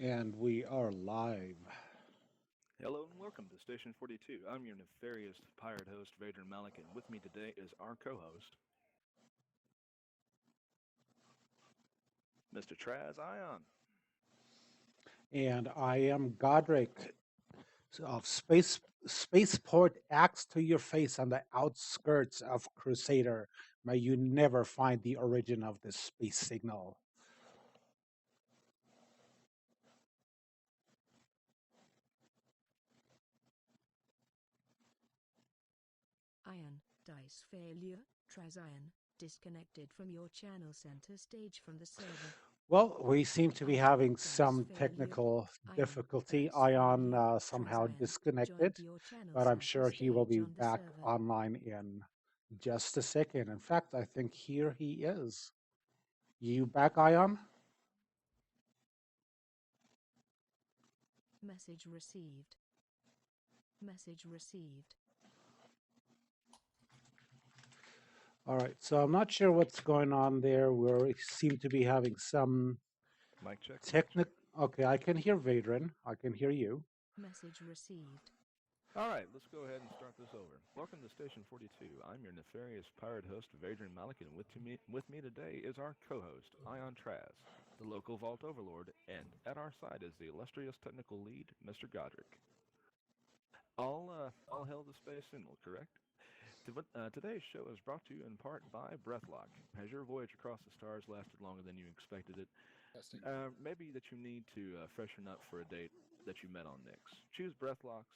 And we are live. Hello and welcome to Station 42. I'm your nefarious pirate host, Vader Malik, and with me today is our co host, Mr. Traz Ion. And I am Godric of Spaceport Axe to your face on the outskirts of Crusader. May you never find the origin of this space signal. Ion, dice failure, Trazion, disconnected from your channel center stage from the server. Well, we seem to be Ion, having dice some failure, technical Ion, difficulty. dice Ion failure, somehow Trazion, joined disconnected, your channel but I'm center sure he will stage be on the back server. online in just a second. In fact, I think here he is. You back, Ion? Message received. Message received. All right, so I'm not sure what's going on there. We seem to be having some Mic check, mic check. technical. Okay, I can hear Vadran. I can hear you. Message received. All right, let's go ahead and start this over. Welcome to Station 42. I'm your nefarious pirate host, Vader Malik, and with me today is our co host, Ion Traz, the local vault overlord, and at our side is the illustrious technical lead, Mr. Godric. All hail the space symbol, correct? Today's show is brought to you in part by Breathlock. Has your voyage across the stars lasted longer than you expected it? Testing. Maybe that you need to freshen up for a date that you met on Nyx. Choose Breathlock's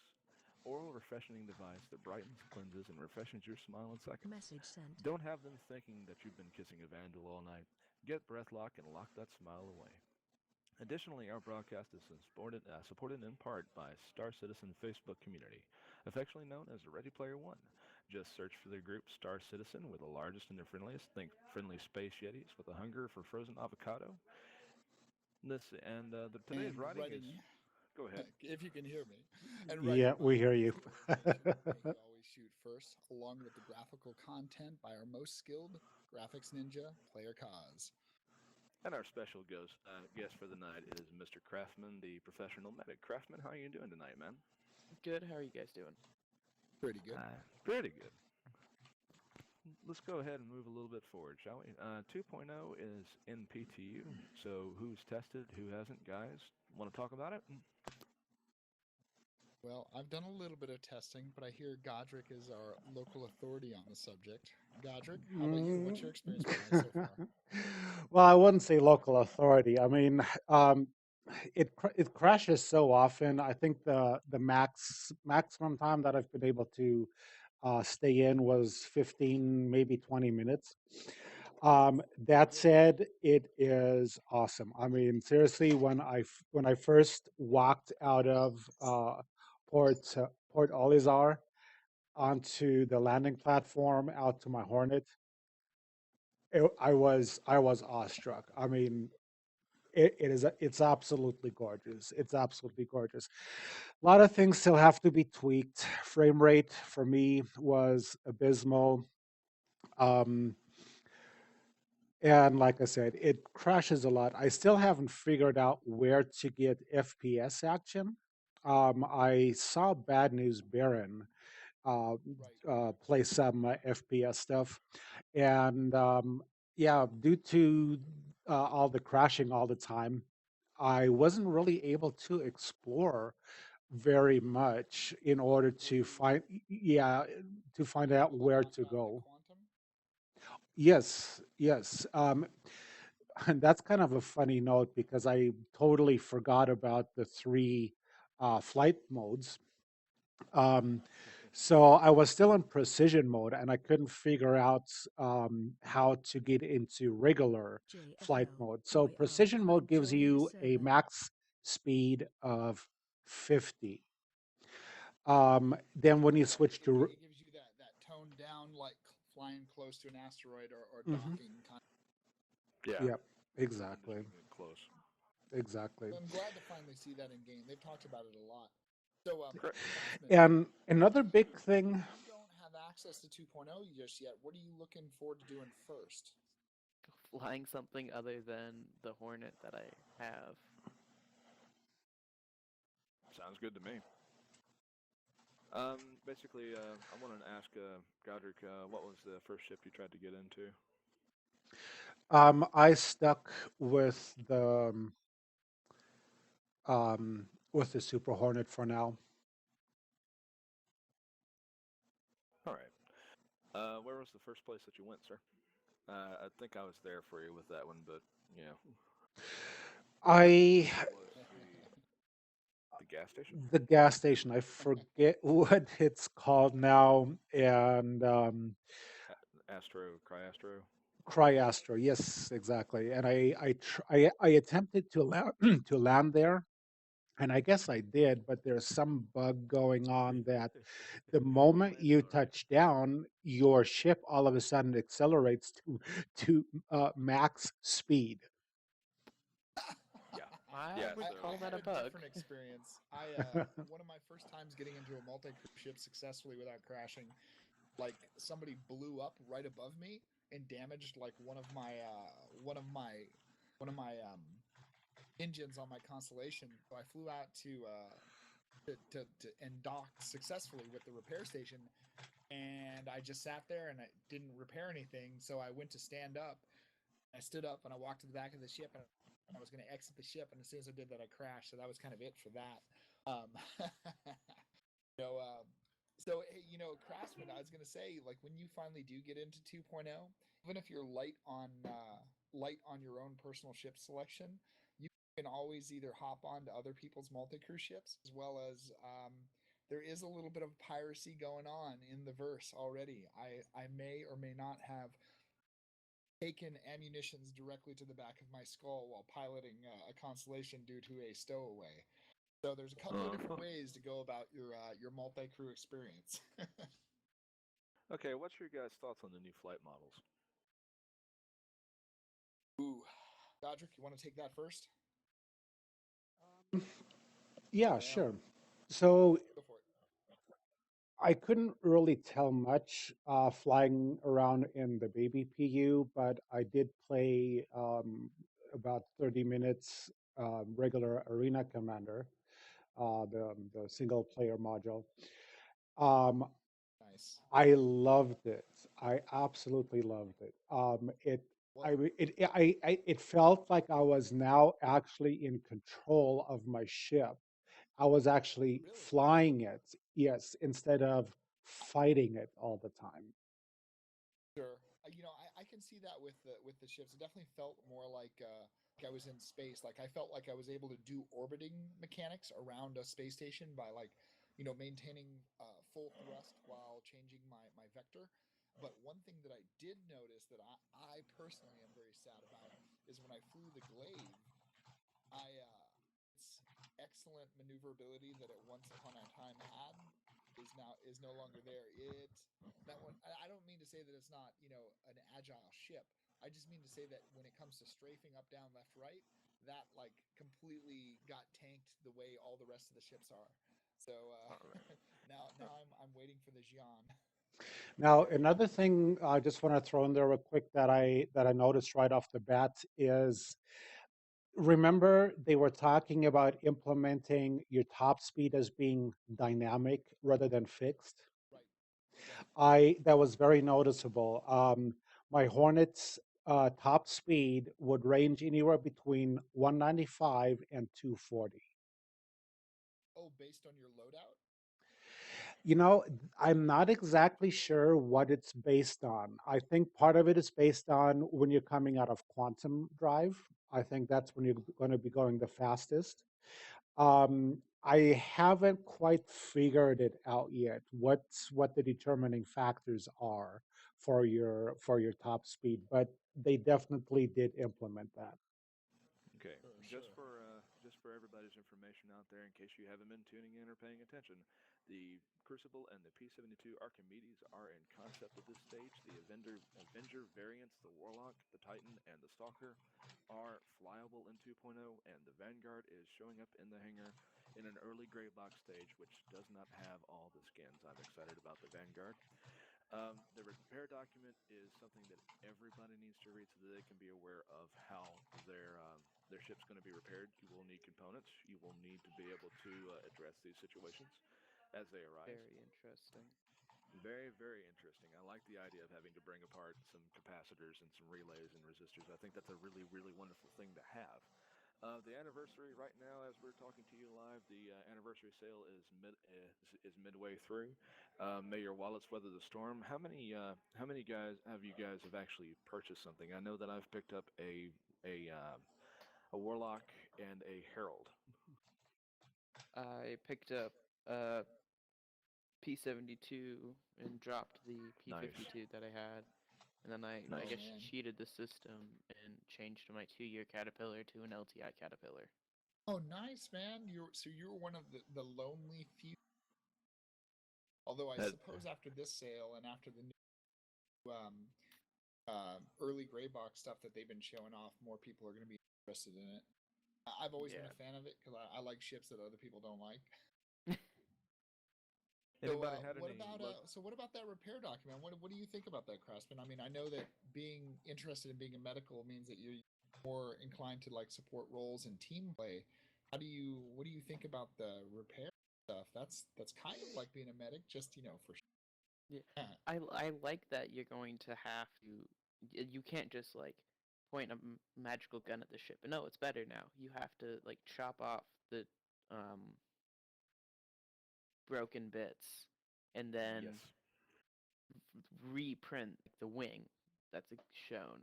oral refreshing device that brightens, cleanses, and refreshes your smile in seconds. Message sent. Don't have them thinking that you've been kissing a vandal all night. Get Breathlock and lock that smile away. Additionally, our broadcast is supported in part by StarCitizen Facebook community, affectionately known as Ready Player One. Just search for the group Star Citizen. We're the largest and the friendliest. Think friendly space yetis with a hunger for frozen avocado. Today's And writing is. writing, Go ahead. if you can hear me, and Yeah, writing we by hear the you. usual aforementioned May He Always Shoot First, along with the graphical content by our most skilled graphics ninja, Player Cause. And our special guest for the night is Mr. Craftman, the professional medic. Craftman, how are you doing tonight, man? Good. How are you guys doing? Pretty good. Pretty good. Let's go ahead and move a little bit forward, shall we? 2.0 is in PTU, so who's tested, who hasn't, guys? Want to talk about it? Well, I've done a little bit of testing, but I hear Godric is our local authority on the subject. Godric, how about you? What's your experience been like so far? Well, I wouldn't say local authority. I mean, um, it crashes so often. I think the maximum time that I've been able to stay in was 15, maybe 20 minutes. That said, it is awesome. I mean, seriously, when I first walked out of Port Olizar onto the landing platform out to my Hornet, I was awestruck. I mean, it's absolutely gorgeous. It's absolutely gorgeous. A lot of things still have to be tweaked. Frame rate for me was abysmal. Um, and like I said, it crashes a lot. I still haven't figured out where to get FPS action. I saw Bad News Baron uh, Right. play some FPS stuff, and yeah, due to all the crashing all the time, I wasn't really able to explore very much in order Were to you find, yeah, to find out able to where knock to out the go. quantum? Yes, yes. And that's kind of a funny note because I totally forgot about the three flight modes. Um, so I was still in precision mode and I couldn't figure out how to get into regular flight JFL. mode. So Roy R. precision mode Khan gives joined the you a server. max speed of 50. Then when you Right. switch to, It gives you that toned down, like flying close to an asteroid or Mhm. docking kind. Yeah, Yep, I'm just exactly, moving it close. exactly. So I'm glad to finally see that in game. They've talked about it a lot. So, Correct. Craftsman, And another big thing, you don't have access to 2.0 just yet. What are you looking forward to doing first? Flying something other than the Hornet that I have. Sounds good to me. Basically, I wanted to ask Godric, what was the first ship you tried to get into? I stuck with the Super Hornet for now. All right. Where was the first place that you went, sir? I think I was there for you with that one, but yeah, I it was the gas station. the gas station. I forget what it's called now, and Astro, Cryastro. Cryastro. Yes, exactly. And I attempted to land to land there, and I guess I did, but there's some bug going on that the You moment landed you all right. touch down, your ship all of a sudden accelerates to max speed. Yeah, I yeah. would So call I that had a a bug. different experience. One of my first times getting into a multi-crew ship successfully without crashing, like somebody blew up right above me and damaged like one of my engines on my constellation. So I flew out to and docked successfully with the repair station, and I just sat there and I didn't repair anything. So I went to stand up. I stood up and I walked to the back of the ship and I was going to exit the ship. And as soon as I did that, I crashed. So that was kind of it for that. you know, um, so hey, Craftsman, I was going to say, like when you finally do get into 2.0, even if you're light on your own personal ship selection, you can always either hop on to other people's multi-crew ships as well as there is a little bit of piracy going on in the verse already. I may or may not have taken ammunitions directly to the back of my skull while piloting a constellation due to a stowaway. So there's a couple of different ways to go about your multi-crew experience. okay, what's your guys' thoughts on the new flight models? Ooh, Godric, you want to take that first? Yeah, Yeah, sure. So go for it. I couldn't really tell much flying around in the baby PU, but I did play about 30 minutes regular Arena Commander, the single player module. Um, Nice. I loved it. I absolutely loved it. Well, It felt like I was now actually in control of my ship. I was actually really, flying it, yes, instead of fighting it all the time. sure. I can see that with the ships. It definitely felt more like I was in space. Like I felt like I was able to do orbiting mechanics around a space station by maintaining full thrust while changing my vector. But one thing that I did notice that I personally am very sad about is when I flew the glaive, I its excellent maneuverability that it once upon a time had is no longer there. That one I don't mean to say that it's not, an agile ship. I just mean to say that when it comes to strafing up, down, left, right, that like completely got tanked the way all the rest of the ships are. So All right. now I'm waiting for the Xi'an. Now, another thing I just want to throw in there real quick that I noticed right off the bat is remember they were talking about implementing your top speed as being dynamic rather than fixed. Right, right. I That was very noticeable. My Hornets top speed would range anywhere between 195 and 240. Oh, based on your loadout? You know, I'm not exactly sure what it's based on. I think part of it is based on when you're coming out of quantum drive. I think that's when you're going to be going the fastest. I haven't quite figured it out yet. What the determining factors are for your top speed, but they definitely did implement that. Okay, Sure, sure. just for everybody's information out there, in case you haven't been tuning in or paying attention, the Crucible and the P-72 Archimedes are in concept at this stage. The Avenger variants, the Warlock, the Titan, and the Stalker, are flyable in 2.0, and the Vanguard is showing up in the hangar in an early gray box stage, which does not have all the skins. I'm excited about the Vanguard. The repair document is something that everybody needs to read so that they can be aware of how their their ship's going to be repaired. You will need components. You will need to be able to address these situations as they arise. Very interesting. Very, very interesting. I like the idea of having to bring apart some capacitors and some relays and resistors. I think that's a really, really wonderful thing to have. The anniversary right now, as we're talking to you live, the anniversary sale is midway through. May your wallets weather the storm. How many guys have actually purchased something? I know that I've picked up a warlock and a herald. I picked up a P72 and dropped the Nice, P52 that I had. And then I nice. guess man. cheated the system and changed my 2-year Caterpillar to an LTI Caterpillar. Oh, nice, man. You're one of the lonely few. Although I That suppose after this sale and after the new early gray box stuff that they've been showing off, more people are going to be interested in it. I've always been Yeah. a fan of it because I like ships that other people don't like. Anybody had What any about luck? what about that repair document? What do you think about that, Craftsman? I mean, I know that being interested in being a medical means that you're more inclined to like support roles and team play. What do you think about the repair stuff? That's kind of like being a medic, just for Yeah. sure. I like that you're going to have to. You can't just like point a magical gun at the ship. No, it's better now. You have to like chop off the um broken bits and then Yes. reprint the wing that's shown.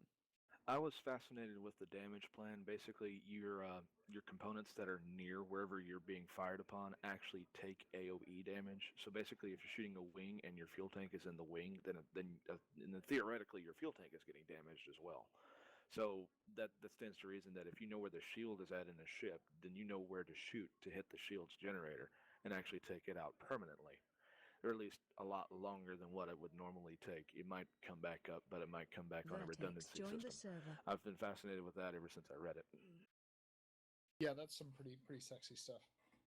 I was fascinated with the damage plan. Basically, your components that are near wherever you're being fired upon actually take AOE damage. So basically, if you're shooting a wing and your fuel tank is in the wing, then theoretically your fuel tank is getting damaged as well. So that stands to reason that if you know where the shield is at in a ship, then you know where to shoot to hit the shield's generator and actually take it out permanently, or at least a lot longer than what it would normally take. It might come back up, but it might come back on a Vertex redundancy joined the system. server. I've been fascinated with that ever since I read it. Yeah, that's some pretty sexy stuff.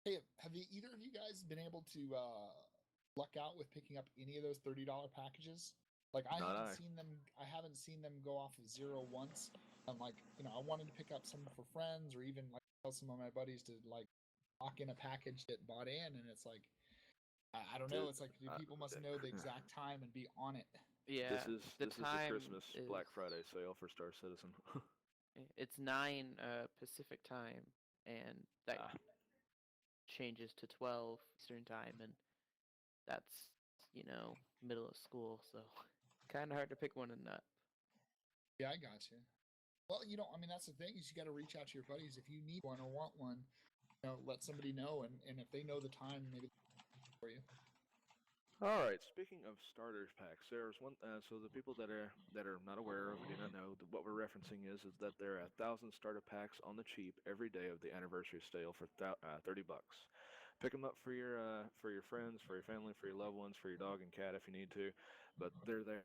Hey, have either of you guys been able to luck out with picking up any of those $30 packages? Like I Not haven't I. seen them. I haven't seen them go off of zero once. And like I wanted to pick up some for friends, or even like tell some of my buddies to like lock in a package that bought in, and it's like I don't know. Th- It's like uh, people must know the exact time and be on it. this Yeah, is the this is the time Christmas is Black Friday sale for Star Citizen. it's 9 Pacific time, and that Ah, changes to 12 Eastern time, and that's middle of school, so kind of hard to pick one a nut. Yeah, I got you. Well, I mean, that's the thing is you got to reach out to your buddies if you need one or want one. Let somebody know, and if they know the time, maybe for you. All right. Speaking of starters packs, there's one. So the people that are not aware or who do not know, what we're referencing is that there are 1,000 starter packs on the cheap every day of the anniversary sale for $30. Pick them up for your friends, for your family, for your loved ones, for your dog and cat if you need to, but they're there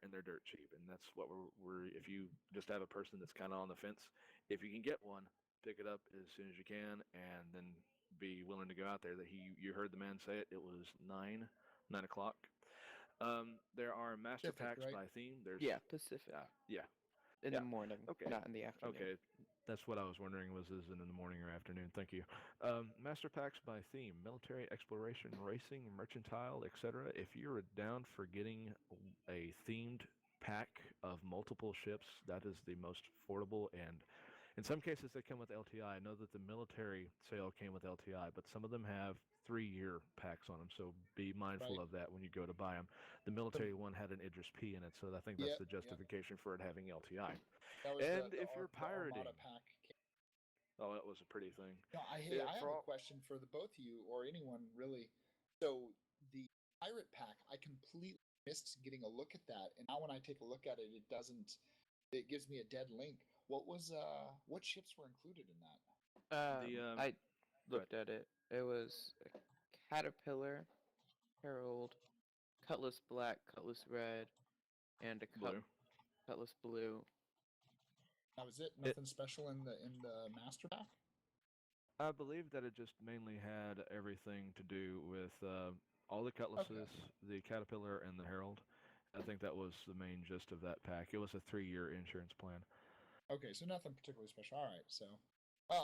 and they're dirt cheap, and that's what we're. If you just have a person that's kind of on the fence, if you can get one, pick it up as soon as you can, and then be willing to go out there. That you heard the man say it. It was 9 o'clock. There are master Pacific, packs right? by theme. There's Yeah, Pacific yeah, in yeah. the morning, Okay, not in the afternoon. okay. That's what I was wondering was is it in the morning or afternoon? Thank you. Master packs by theme: military, exploration, racing, mercantile, etc. If you're down for getting a themed pack of multiple ships, that is the most affordable, and in some cases they come with LTI. I know that the military sale came with LTI, but some of them have 3-year packs on them, so be mindful Right. of that when you go to buy them. The The, military one had an Idris P in it, so I think that's yep, the yep. justification for it having LTI. That was And if you're the pirating, Armada pack. oh, that was a pretty thing. Hey, I For have a all, question for the both of you or anyone really. So the pirate pack, I completely missed getting a look at that, and now when I take a look at it, it doesn't. It gives me a dead link. What ships were included in that? the I go ahead. looked at it. It was a Caterpillar, Herald, Cutlass Black, Cutlass Red, and a Blue. Cutlass Blue. That was it. It, Nothing special in the master pack. I believe that it just mainly had everything to do with all the Okay. cutlasses, the Caterpillar, and the Herald. I think that was the main gist of that pack. It was a 3-year insurance plan. Okay, so nothing particularly special. All right, so.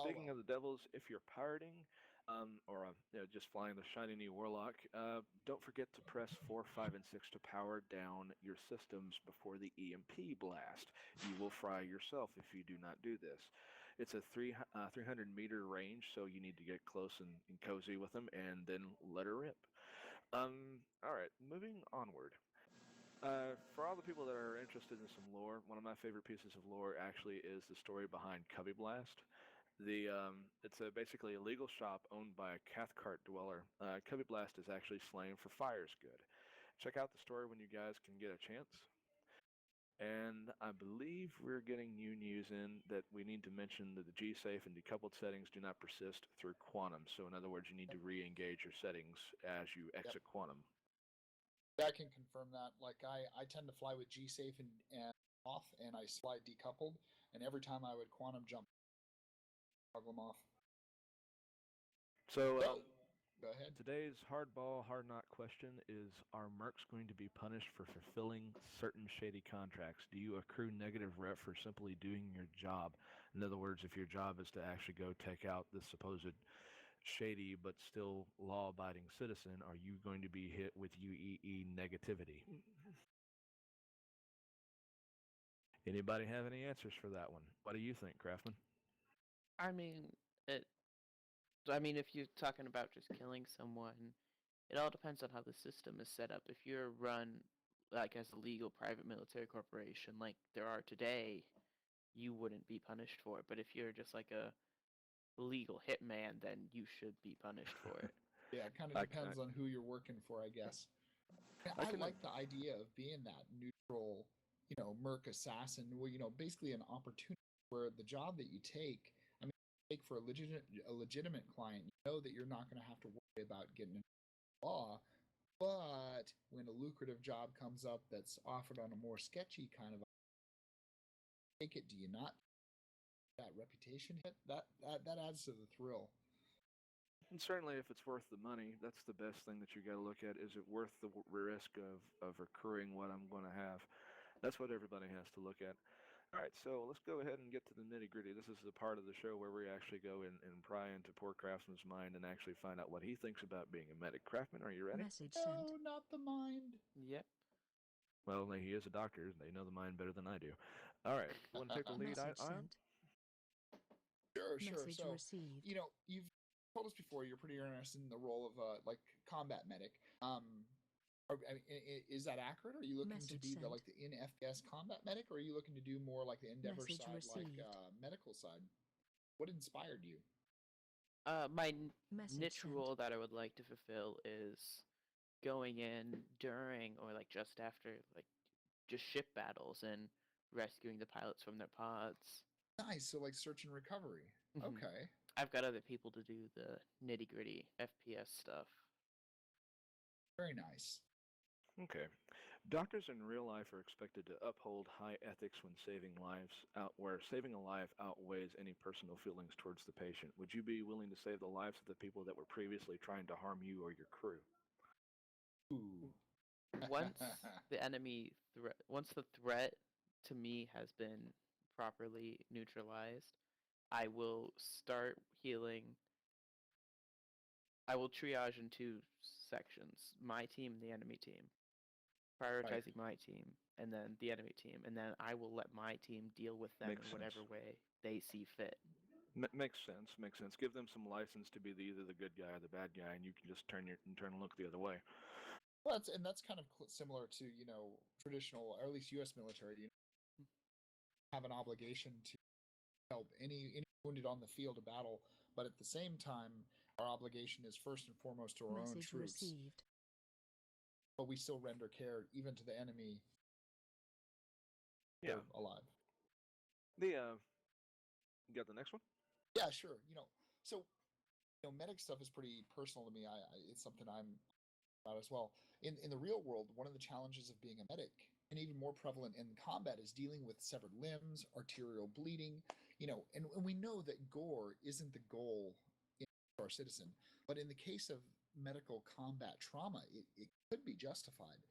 Speaking of the devils, if you're pirating, or just flying the shiny new warlock, don't forget to press 4, 5, and 6 to power down your systems before the EMP blast. You will fry yourself if you do not do this. It's a 300-meter range, so you need to get close and cozy with them, and then let her rip. All right, moving onward. For all the people that are interested in some lore, one of my favorite pieces of lore actually is the story behind Cubby Blast. It's basically a legal shop owned by a Cathcart dweller. Cubby Blast is actually slang for fire's good. Check out the story when you guys can get a chance. And I believe we're getting new news in that we need to mention that the G-Safe and decoupled settings do not persist through quantum. So in other words, you need to re-engage your settings as you exit quantum. I can confirm that. Like I tend to fly with G-Safe and off, and I slide decoupled, and every time I would quantum jump, toggle them off. So go ahead. today's hardball, hard knock question is: are mercs going to be punished for fulfilling certain shady contracts? Do you accrue negative rep for simply doing your job? In other words, if your job is to actually go take out the supposed shady but still law-abiding citizen, are you going to be hit with UEE negativity? Anybody have any answers for that one? What do you think, Craftman? I mean, it. I mean, if you're talking about just killing someone, it all depends on how the system is set up. If you're run like as a legal private military corporation, like there are today, you wouldn't be punished for it. But if you're just like a legal hitman, then you should be punished for it. Yeah, it kind of depends on who you're working for, I guess. I like the idea of being that neutral, merc assassin. Well, basically an opportunity where the job that you take, I mean, take for a legitimate client, you know that you're not going to have to worry about getting into law. But when a lucrative job comes up that's offered on a more sketchy kind of take it, do you not? That reputation hit that adds to the thrill. And certainly, if it's worth the money, that's the best thing that you got to look at. Is it worth the risk of accruing what I'm going to have? That's what everybody has to look at. All right, so let's go ahead and get to the nitty gritty. This is the part of the show where we actually go and pry into poor Craftsman's mind and actually find out what he thinks about being a medic. Craftman, are you ready? Message sent. No, not the mind. Yep. Well, he is a doctor. They know the mind better than I do. All right, want to take the lead, Message Ion? sent. Sure. Message So, received. You've told us before you're pretty interested in the role of like combat medic. Is that accurate? Are you looking to be the in FPS combat medic, or are you looking to do more like the Endeavor Message side, received. like medical side? What inspired you? My Message niche sent. role that I would like to fulfill is going in during or like just after like just ship battles and rescuing the pilots from their pods. Nice. So like search and recovery. Mhm. Okay. I've got other people to do the nitty gritty FPS stuff. Very nice. Okay. Doctors in real life are expected to uphold high ethics when saving lives, where saving a life outweighs any personal feelings towards the patient. Would you be willing to save the lives of the people that were previously trying to harm you or your crew? Ooh. Once once the threat to me has been properly neutralized, I will start healing. I will triage in two sections: my team and the enemy team. Prioritizing my team and then the enemy team, and then I will let my team deal with them in whatever way they see fit. Makes sense. Makes sense. Give them some license to be either the good guy or the bad guy, and you can just turn and look the other way. Well, that's kind of similar to traditional, or at least U.S. military. Have an obligation to help any wounded on the field of battle, but at the same time, our obligation is first and foremost to our own troops. Received. But we still render care even to the enemy. Yeah, alive. You got the next one? Yeah, sure. So medic stuff is pretty personal to me. It's something I'm about as well. In the real world, one of the challenges of being a medic, and even more prevalent in combat, is dealing with severed limbs, arterial bleeding. And we know that gore isn't the goal in StarCitizen, but in the case of medical combat trauma, it could be justified.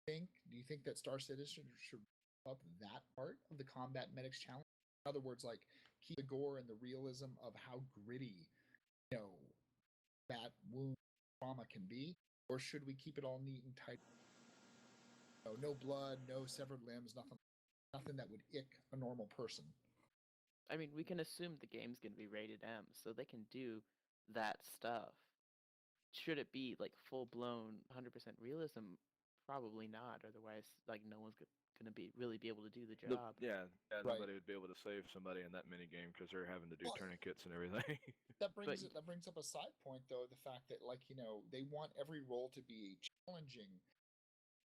Do you think that StarCitizen should up that part of the combat medics challenge? In other words, like keep the gore and the realism of how gritty, you know, that wound trauma can be, or should we keep it all neat and tight? No blood, no severed limbs, nothing that would ick a normal person. I mean, we can assume the game's gonna be rated M, so they can do that stuff. Should it be like full blown 100% realism? Probably not. Otherwise, like no one's gonna be able to do the job. Yeah, Right. nobody would be able to save somebody in that mini game because they're having to do Well, tourniquets and everything. that But brings up a side point though, the fact that like they want every role to be challenging,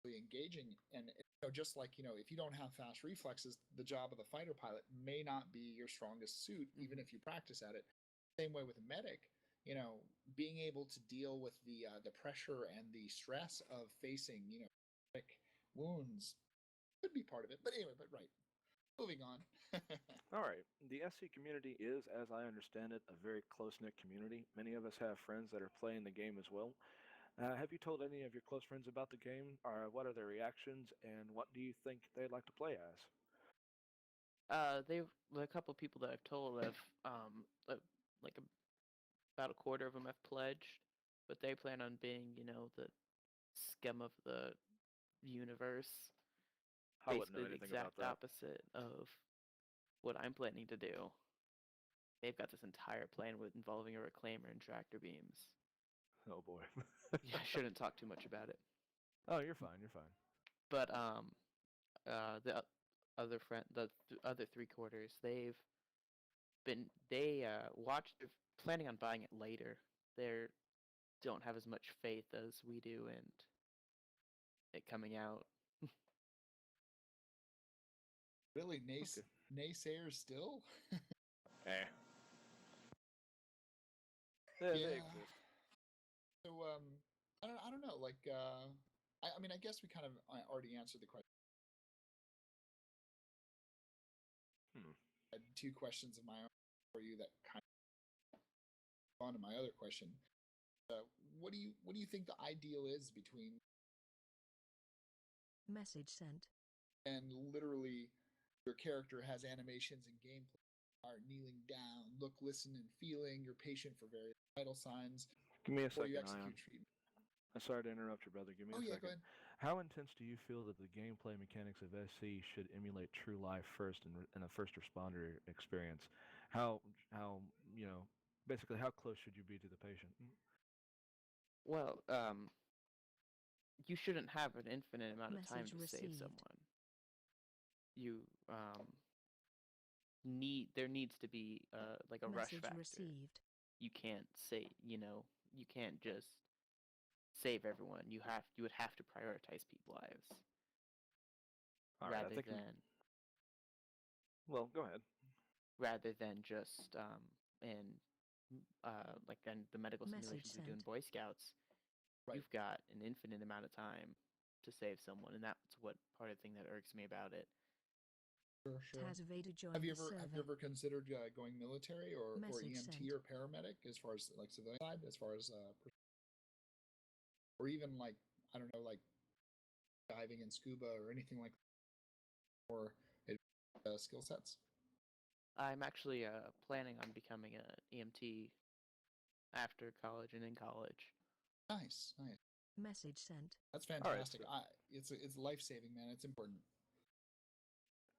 engaging, and just like if you don't have fast reflexes, the job of the fighter pilot may not be your strongest suit, even if you practice at it. Same way with a medic, being able to deal with the pressure and the stress of facing wounds could be part of it. But anyway, right, moving on. All right. The SC community is, as I understand it, a very close-knit community. Many of us have friends that are playing the game as well. Have you told any of your close friends about the game? Or what are their reactions, and what do you think they'd like to play as? they've a couple people that I've told have like about a quarter of them have pledged, but they plan on being the scum of the universe, I wouldn't know basically the anything about exact that. opposite of what I'm planning to do. They've got this entire plan with involving a reclaimer and tractor beams. Oh boy. Yeah, I shouldn't talk too much about it. Oh, you're fine. You're fine. But the other three quarters, they watched. They're planning on buying it later. They don't have as much faith as we do in it coming out. Really, Okay. naysayers still? Eh. They Yeah. exist. So I don't know. Like I mean, I guess we kind of already answered the question. I had two questions of my own for you that kind of on to my other question. What do you think the ideal is between Message sent. and literally your character has animations and gameplay are kneeling down, look, listen, and feeling. You're patient for various vital signs Give me a before you second, Ion. execute treatment. I'm sorry to interrupt you, brother. Give me Oh a yeah, go second. ahead. How intense do you feel that the gameplay mechanics of SC should emulate true life first in a first responder experience? How basically how close should you be to the patient? Well, you shouldn't have an infinite amount of time Message to save received. someone. You there needs to be like a rush Message factor. received. You can't say you can't just save everyone. You would have to prioritize people's lives All right, I rather think. than Well, go ahead. just in like in the medical Message simulations we do in sent. Boy Scouts. Right. You've got an infinite amount of time to save someone, and that's what part of the thing that irks me about it. Sure. Taz Vader joined Have you the ever server. considered going military or Message EMT sent. or paramedic as far as like civilian side, as far as or even like I don't know, like diving and scuba or anything like that, or skill sets? I'm actually planning on becoming an EMT after college and in college. Nice. Message sent. That's All right, fantastic. It's life saving, man. It's important.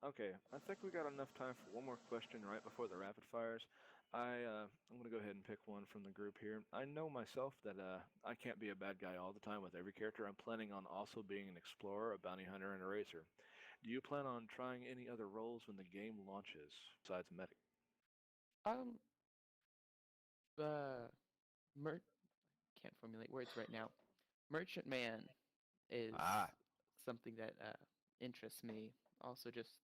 Okay, I think we got enough time for one more question right before the rapid fires. I'm gonna go ahead and pick one from the group here. I know myself that I can't be a bad guy all the time with every character. I'm planning on also being an explorer, a bounty hunter, and a racer. Do you plan on trying any other roles when the game launches besides medic? Um, uh, mer- can't formulate words right now. Merchant Man is Ah, something that interests me. Also, just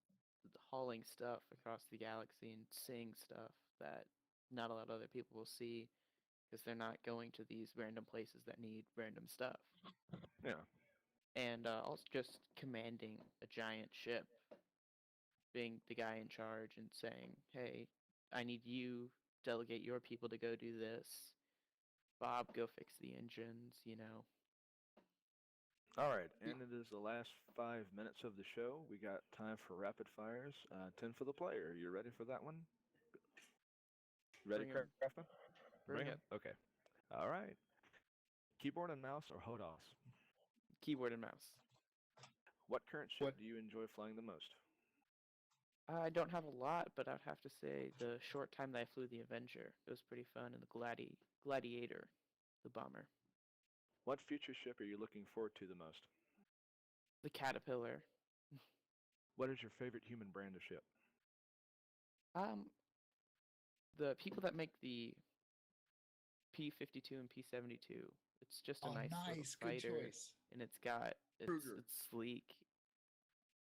hauling stuff across the galaxy and seeing stuff that not a lot of other people will see because they're not going to these random places that need random stuff. yeah. And also just commanding a giant ship, being the guy in charge and saying, "Hey, I need you delegate your people to go do this. Bob, go fix the engines." All right, and it is the last 5 minutes of the show. We got time for rapid fires. 10 for the player. You ready for that one? Ready, Bring him. Craftman? Bring Bring him? it. Okay. All right. Keyboard and mouse or HODOS? Keyboard and mouse. What current ship What do you enjoy flying the most? I don't have a lot, but I'd have to say the short time that I flew the Avenger, it was pretty fun, and the Gladiator, the bomber, What future ship are you looking forward to the most? the Caterpillar. What is your favorite human brand of ship? Um, the people that make the P-52 and P-72, it's just a oh, nice little nice, good fighter, choice. and Kruger. it's sleek.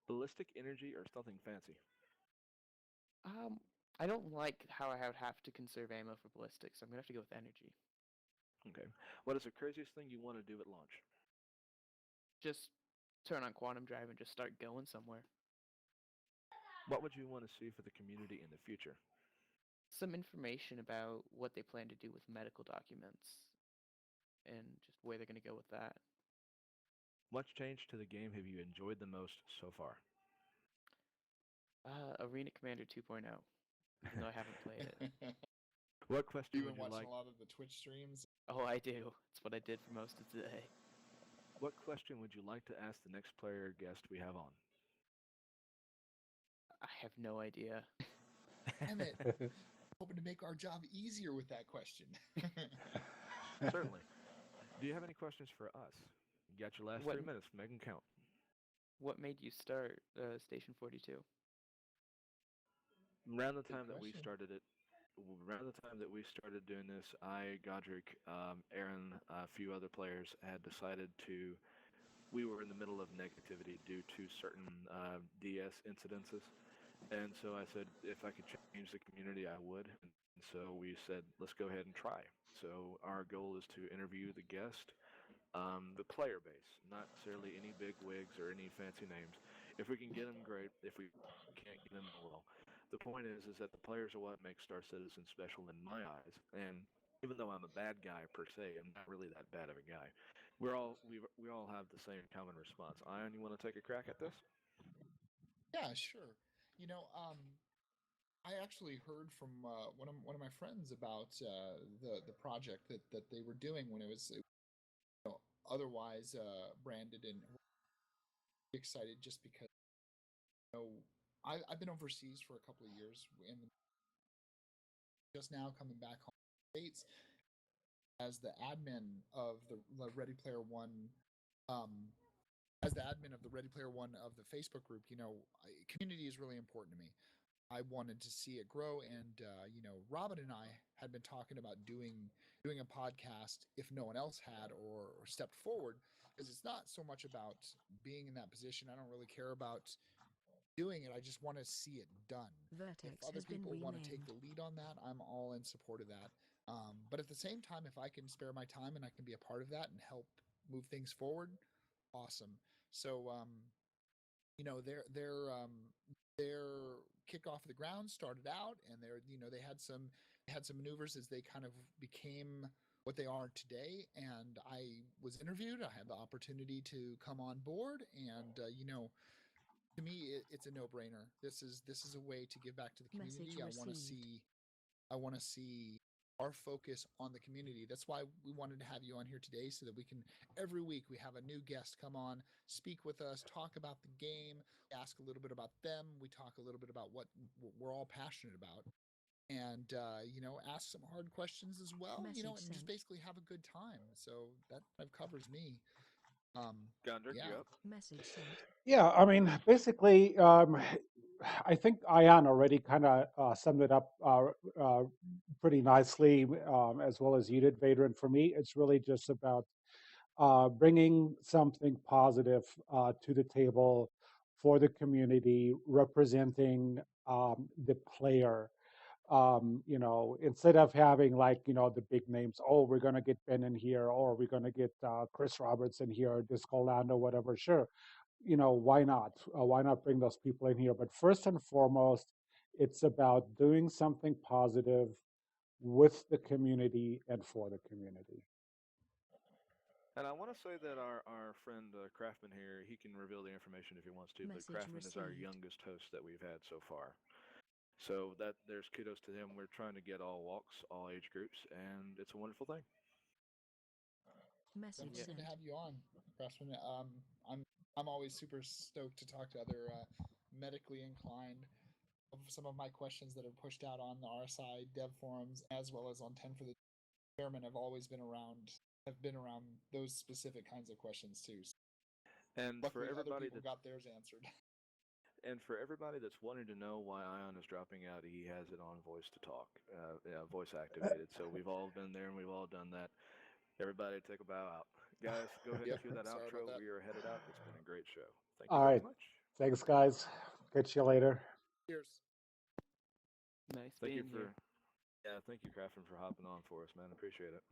Ballistic energy or something fancy? Um, I don't like how I would have to conserve ammo for ballistics. So I'm gonna have to go with energy. Okay. What is the craziest thing you want to do at launch? Just turn on quantum drive and just start going somewhere. What would you want to see for the community in the future? Some information about what they plan to do with medical documents and just where they're gonna go with that. What change to the game have you enjoyed the most so far? Arena Commander 2.0, even though I haven't played it. What question You've would been you watching like? a lot of the Twitch streams. Oh, I do. It's what I did for most of today. What question would you like to ask the next player or guest we have on? I have no idea. Damn it. Hoping to make our job easier with that question. Certainly. Do you have any questions for us? You got your last What 3 minutes. Make them count. what made you start Station 42? Around the Good time that we question. started it, around the time that we started doing this, I, Godric, Aaron, a few other players had decided to. We were in the middle of negativity due to certain DS incidences, and so I said if I could change the community, I would. And so we said let's go ahead and try. So our goal is to interview the guest, the player base, not necessarily any big wigs or any fancy names. If we can get them, great. If we can't get them, well. The point is that the players are what makes Star Citizen special in my eyes. And even though I'm a bad guy per se, I'm not really that bad of a guy. We all have the same common response. Ion, you want to take a crack at this? Yeah, sure. You know, I actually heard from one of my friends about the project that they were doing when it was otherwise branded, and excited just because I've been overseas for a couple of years and just now coming back home to the States as the admin of the Ready Player One. Um, as the admin of the Ready Player One of the Facebook group, community is really important to me. I wanted to see it grow, and Robin and I had been talking about doing a podcast if no one else had or stepped forward, because it's not so much about being in that position. I don't really care about doing it. I just want to see it done. If Vertex other has been people want to take renamed. the lead on that, I'm all in support of that. But at the same time, if I can spare my time and I can be a part of that and help move things forward, awesome. So you know their kickoff of the ground started out, and they had some maneuvers as they kind of became what they are today. And I was interviewed. I had the opportunity to come on board, and to me, it's a no-brainer. This is a way to give back to the Message community. received. I want to see our focus on the community. That's why we wanted to have you on here today, so that we can every week we have a new guest come on, speak with us, talk about the game, ask a little bit about them. We talk a little bit about what we're all passionate about, and ask some hard questions as well. Message And just sent. basically have a good time. So that kind of covers me. Gondrick, you Yeah. up? Message sent. Yeah, I mean, basically, I think Ian already kind of summed it up pretty nicely, as well as you did, Vader. And for me, it's really just about bringing something positive to the table for the community, representing the player. Instead of having like, the big names, oh, we're going to get Ben in here, or we're going to get Chris Roberts in here, or Disco Lando, whatever, sure. Why not? Why not bring those people in here? But first and foremost, it's about doing something positive with the community and for the community. And I want to say that our friend Craftman here, he can reveal the information if he wants to, but Message Craftman is our received. youngest host that we've had so far. So that there's kudos to him. We're trying to get all walks, all age groups, and it's a wonderful thing. Message Definitely Yeah. good to sent. have you on, Craftsman. I'm always super stoked to talk to other medically inclined. Of some of my questions that are pushed out on the RSI dev forums as well as on 10 for the chairman have been around those specific kinds of questions too. So And for luckily, other everybody people that's got theirs answered. wanting to know why Ion is dropping out, he has it on voice to talk, yeah, voice activated. So we've all been there and we've all done that. Everybody take a bow out. Guys, go ahead and Yep. cue that Sorry about outro. that. We are headed out. It's been a great show. Thank you All very right. much. Thanks, guys. Catch you later. Cheers. Nice Thank you being here. for, yeah, thank you, Crafton, for hopping on for us, man. Appreciate it.